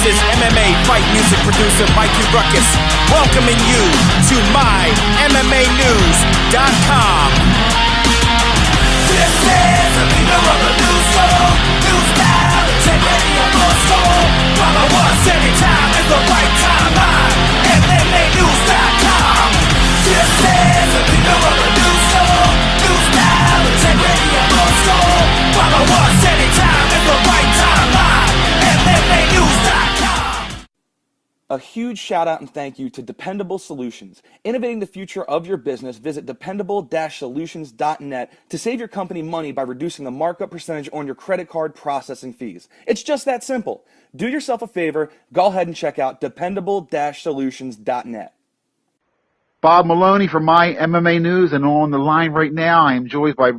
is MMA fight music producer Mikey Ruckus, welcoming you to MyMmaNews.com. This is the leader of the news flow, news style, integrity and more score. Mama wants anytime is the right time on MyMmaNews.com. This is the leader of the news flow, news style, integrity and more score. Mama wants anytime is the right time on MyMmaNews.com. A huge shout out and thank you to Dependable Solutions. Innovating the future of your business, visit dependable-solutions.net to save your company money by reducing the markup percentage on your credit card processing fees. It's just that simple. Do yourself a favor, go ahead and check out dependable-solutions.net. Bob Meloni from My MMA News, and on the line right now I am joined by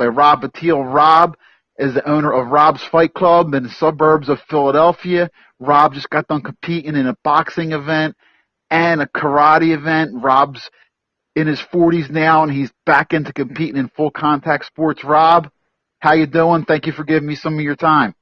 Rob Papile. Rob is the owner of Rob's Fight Club in the suburbs of Philadelphia. Rob just got done competing in a boxing event and a karate event. Rob's in his 40s now, and he's back into competing in full contact sports. Rob, how you doing? Thank you for giving me some of your time.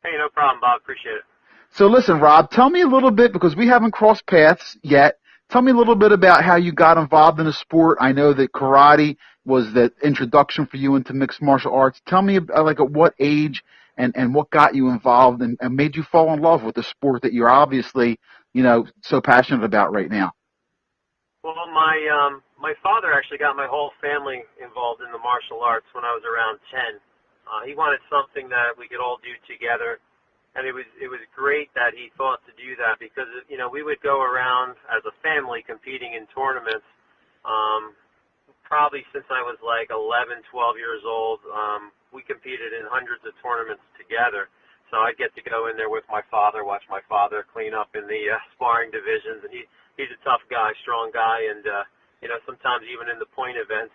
Hey, no problem, Bob. Appreciate it. So listen, Rob, tell me a little bit, because we haven't crossed paths yet. Tell me a little bit about how you got involved in the sport. I know that karate was the introduction for you into mixed martial arts. Tell me, like, at what age and what got you involved and made you fall in love with the sport that you're obviously, so passionate about right now. Well, my father actually got my whole family involved in the martial arts when I was around 10. He wanted something that we could all do together. And it was great that he thought to do that, because, we would go around as a family competing in tournaments, probably since I was like 11, 12 years old. We competed in hundreds of tournaments together. So I'd get to go in there with my father, watch my father clean up in the sparring divisions. And he's a tough guy, strong guy. And, sometimes even in the point events,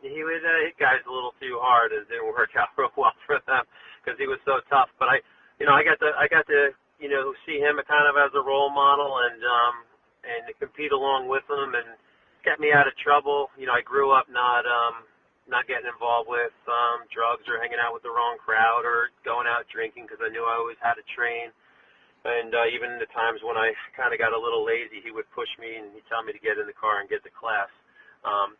he would hit guys a little too hard, and it didn't work out real well for them because he was so tough. But I got to see him kind of as a role model and to compete along with him, and kept me out of trouble. I grew up not getting involved with drugs or hanging out with the wrong crowd or going out drinking, because I knew I always had to train. And even the times when I kind of got a little lazy, he would push me and he'd tell me to get in the car and get to class.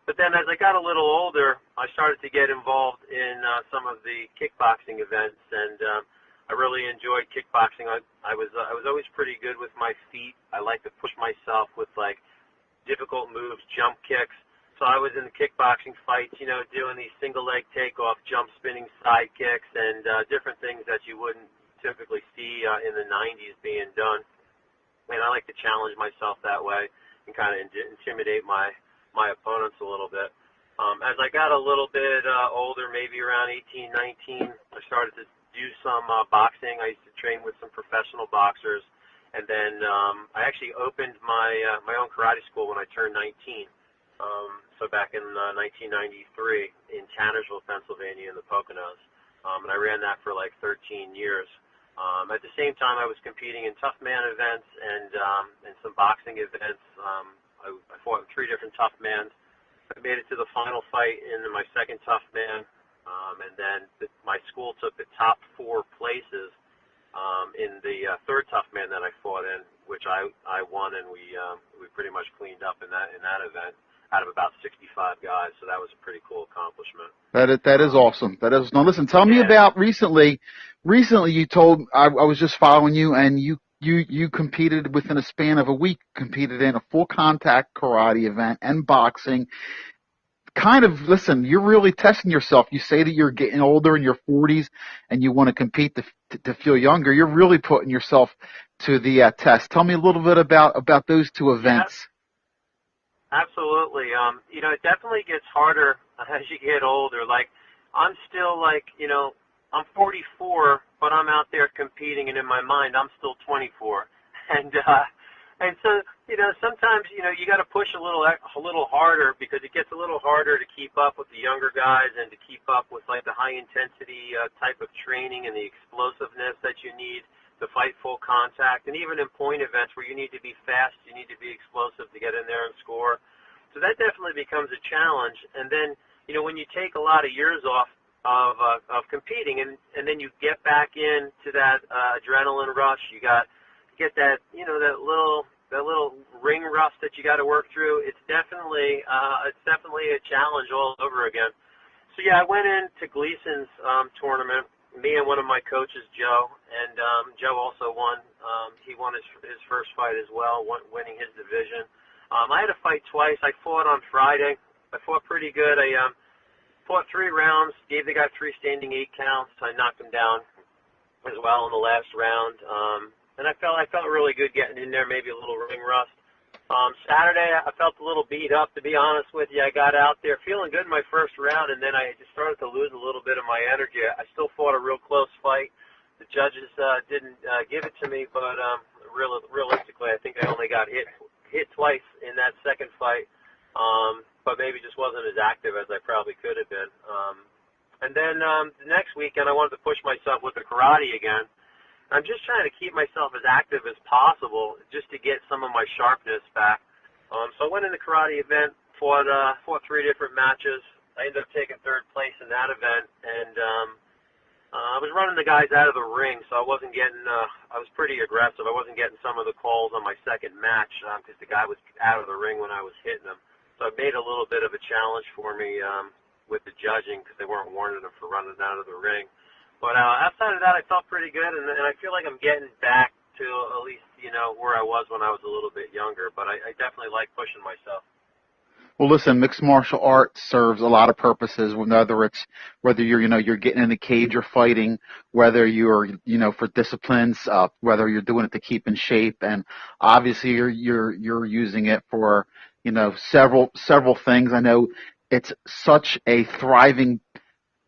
But then as I got a little older, I started to get involved in some of the kickboxing events, and I really enjoyed kickboxing. I was always pretty good with my feet. I like to push myself with like difficult moves, jump kicks. So I was in the kickboxing fights, doing these single leg takeoff, jump spinning side kicks, and different things that you wouldn't typically see in the 90s being done. And I like to challenge myself that way and kind of intimidate my opponents a little bit. As I got a little bit older, maybe around 18, 19, I started to do some boxing. I used to train with some professional boxers, and then I actually opened my own karate school when I turned 19. So back in 1993 in Tannersville, Pennsylvania, in the Poconos, and I ran that for like 13 years. At the same time, I was competing in tough man events and some boxing events. I fought in 3 different tough mans. I made it to the final fight in my second tough man. And then my school took the top 4 places in the third tough man that I fought in, which I won, and we pretty much cleaned up in that event out of about 65 guys. So that was a pretty cool accomplishment. That is awesome. That is. Now listen, tell me about recently. Recently, you told I was just following you, and you competed within a span of a week. Competed in a full contact karate event and boxing. Listen, you're really testing yourself. You say that you're getting older in your 40s and you want to compete to feel younger. You're really putting yourself to the test. Tell me a little bit about those 2 events. Yeah, absolutely. It definitely gets harder as you get older. Like, I'm still like, I'm 44, but I'm out there competing, and in my mind, I'm still 24. And so, sometimes, you got to push a little harder, because it gets a little harder to keep up with the younger guys and to keep up with like the high intensity type of training and the explosiveness that you need to fight full contact. And even in point events where you need to be fast, you need to be explosive to get in there and score. So that definitely becomes a challenge. And then, when you take a lot of years off, of competing, and then you get back into that adrenaline rush. Get that that little ring rust that you got to work through. It's definitely a challenge all over again. So yeah, I went into Gleason's tournament. Me and one of my coaches, Joe, and Joe also won. He won his first fight as well, winning his division. I had to fight twice. I fought on Friday. I fought pretty good. I fought 3 rounds, gave the guy 3 standing 8 counts. I knocked him down as well in the last round. And I felt really good getting in there, maybe a little ring rust. Saturday, I felt a little beat up, to be honest with you. I got out there feeling good in my first round, and then I just started to lose a little bit of my energy. I still fought a real close fight. The judges didn't give it to me, but realistically, I think I only got hit twice in that second fight, but maybe just wasn't as active as I probably could have been. And then the next weekend, I wanted to push myself with the karate again. I'm just trying to keep myself as active as possible just to get some of my sharpness back. So I went in the karate event, fought 3 different matches. I ended up taking 3rd place in that event, and I was running the guys out of the ring, so I wasn't getting. I was pretty aggressive. I wasn't getting some of the calls on my second match because the guy was out of the ring when I was hitting him. So it made a little bit of a challenge for me with the judging because they weren't warning him for running out of the ring. But outside of that, I felt pretty good, and I feel like I'm getting back to at least, where I was when I was a little bit younger. But I definitely like pushing myself. Well, listen, mixed martial arts serves a lot of purposes. Whether you're getting in the cage or fighting, whether you're for disciplines, whether you're doing it to keep in shape, and obviously you're using it for several things. I know it's such a thriving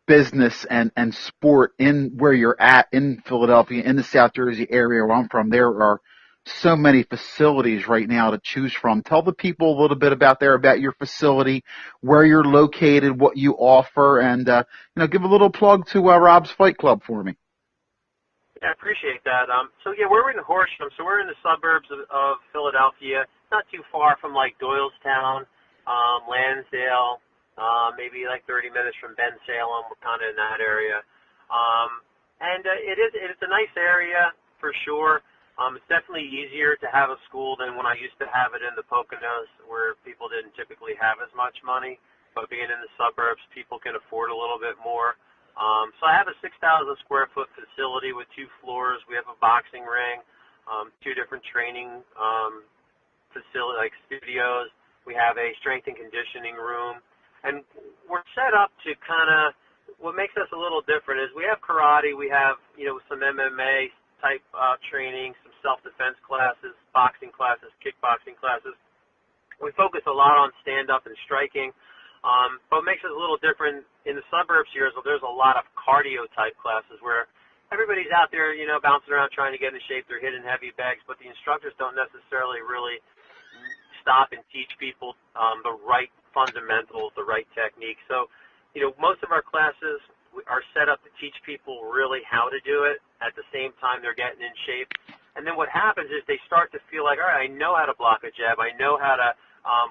business and sport in where you're at in Philadelphia, in the South Jersey area where I'm from. There are so many facilities right now to choose from. Tell the people a little bit about your facility, where you're located, what you offer, and give a little plug to Rob's Fight Club for me. Yeah, I appreciate that. So yeah, we're in Horsham, so we're in the suburbs of Philadelphia, not too far from like Doylestown, Lansdale. Maybe like 30 minutes from Bensalem. We're kind of in that area. It's a nice area for sure. It's definitely easier to have a school than when I used to have it in the Poconos, where people didn't typically have as much money. But being in the suburbs, people can afford a little bit more. So I have a 6,000 square foot facility with 2 floors. We have a boxing ring, 2 different training facility like studios. We have a strength and conditioning room. And we're set up to kind of, what makes us a little different is we have karate, we have, some MMA type training, some self-defense classes, boxing classes, kickboxing classes. We focus a lot on stand-up and striking. But what makes us a little different in the suburbs here is there's a lot of cardio type classes where everybody's out there, bouncing around trying to get in shape. They're hitting heavy bags, but the instructors don't necessarily really stop and teach people the right fundamentals, the right technique. So, most of our classes are set up to teach people really how to do it at the same time they're getting in shape. And then what happens is they start to feel like, all right, I know how to block a jab, I know how to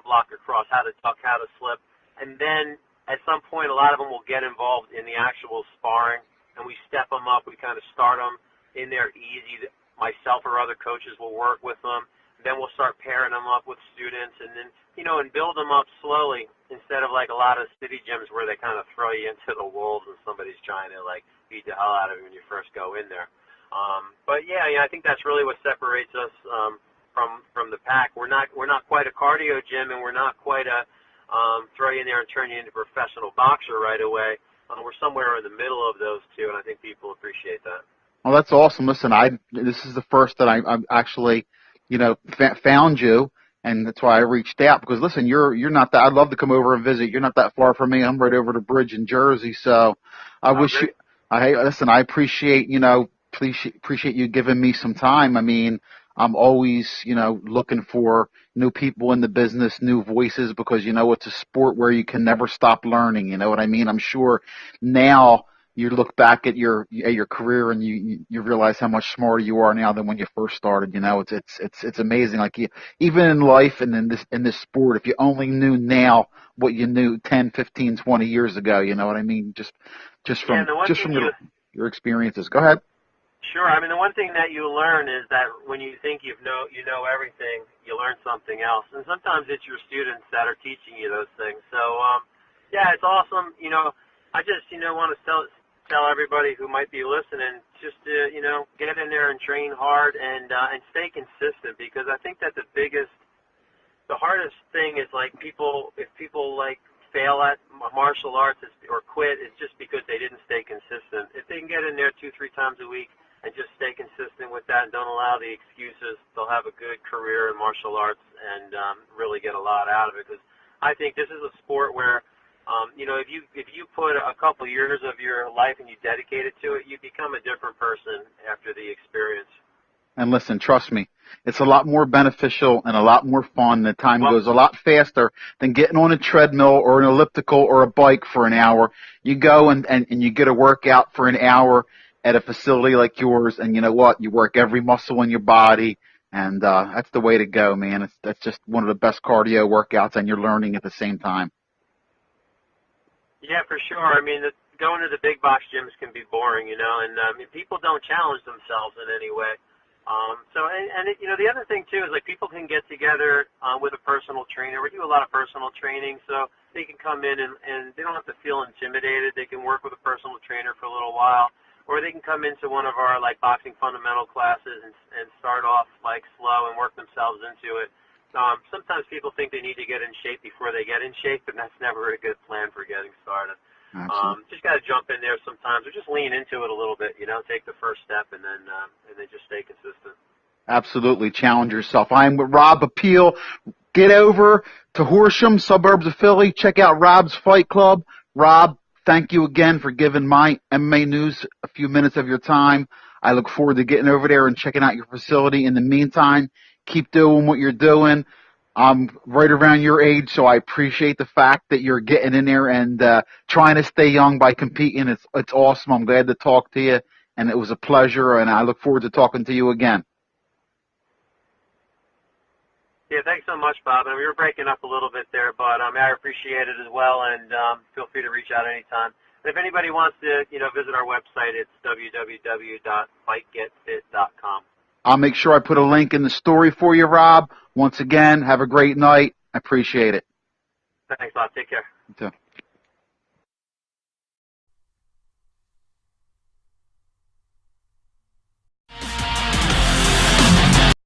block a cross, how to tuck, how to slip. And then at some point, a lot of them will get involved in the actual sparring, and we step them up. We kind of start them in there easy. Myself or other coaches will work with them. Then we'll start pairing them up with students, and then, and build them up slowly instead of like a lot of city gyms where they kind of throw you into the wolves and somebody's trying to like beat the hell out of you when you first go in there. But yeah, I think that's really what separates us from the pack. We're not quite a cardio gym, and we're not quite a throw you in there and turn you into a professional boxer right away. We're somewhere in the middle of those two, and I think people appreciate that. Well, that's awesome. Listen, this is the first that I'm actually found you, and that's why I reached out, because listen, you're not that, I'd love to come over and visit. You're not that far from me. I'm right over the bridge in Jersey, so I I appreciate you giving me some time. I mean, I'm always, looking for new people in the business, new voices, because, it's a sport where you can never stop learning. You know what I mean? I'm sure now you look back at your career and you realize how much smarter you are now than when you first started. It's amazing. Like even in life and in this sport, if you only knew now what you knew 10, 15, 20 years ago, you know what I mean? Just just Yeah, from and the one thing your experiences. Go ahead. Sure. I mean, the one thing that you learn is that when you think you know everything, you learn something else. And sometimes it's your students that are teaching you those things. So, yeah, it's awesome. You know, I just, want to tell everybody who might be listening just to, get in there and train hard and stay consistent, because I think that the hardest thing is like if people like fail at martial arts or quit, it's just because they didn't stay consistent. If they can get in there 2-3 times a week and just stay consistent with that and don't allow the excuses, they'll have a good career in martial arts and really get a lot out of it. Because I think this is a sport where, if you put a couple years of your life and you dedicate it to it, you become a different person after the experience. And listen, trust me, it's a lot more beneficial and a lot more fun. The time goes a lot faster than getting on a treadmill or an elliptical or a bike for an hour. You go and you get a workout for an hour at a facility like yours, and you know what? You work every muscle in your body, and that's the way to go, man. That's just one of the best cardio workouts, and you're learning at the same time. Yeah, for sure. I mean, going to the big box gyms can be boring, and people don't challenge themselves in any way. The other thing too is like people can get together with a personal trainer. We do a lot of personal training, so they can come in and they don't have to feel intimidated. They can work with a personal trainer for a little while, or they can come into one of our like boxing fundamental classes and start off like slow and work themselves into it. Sometimes people think they need to get in shape before they get in shape, and that's never a good plan for getting started. Just got to jump in there sometimes, or just lean into it a little bit. Take the first step, and then just stay consistent. Absolutely, challenge yourself. I'm with Rob Papile. Get over to Horsham, suburbs of Philly. Check out Rob's Fight Club. Rob, thank you again for giving my MMA News a few minutes of your time. I look forward to getting over there and checking out your facility. In the meantime, keep doing what you're doing. I'm right around your age, so I appreciate the fact that you're getting in there and trying to stay young by competing. It's awesome. I'm glad to talk to you, and it was a pleasure, and I look forward to talking to you again. Yeah, thanks so much, Bob. And we were breaking up a little bit there, but I appreciate it as well, and feel free to reach out anytime. And if anybody wants to, visit our website, it's www.fightgetfit.com. I'll make sure I put a link in the story for you, Rob. Once again, have a great night. I appreciate it. Thanks, Bob. Take care. You too.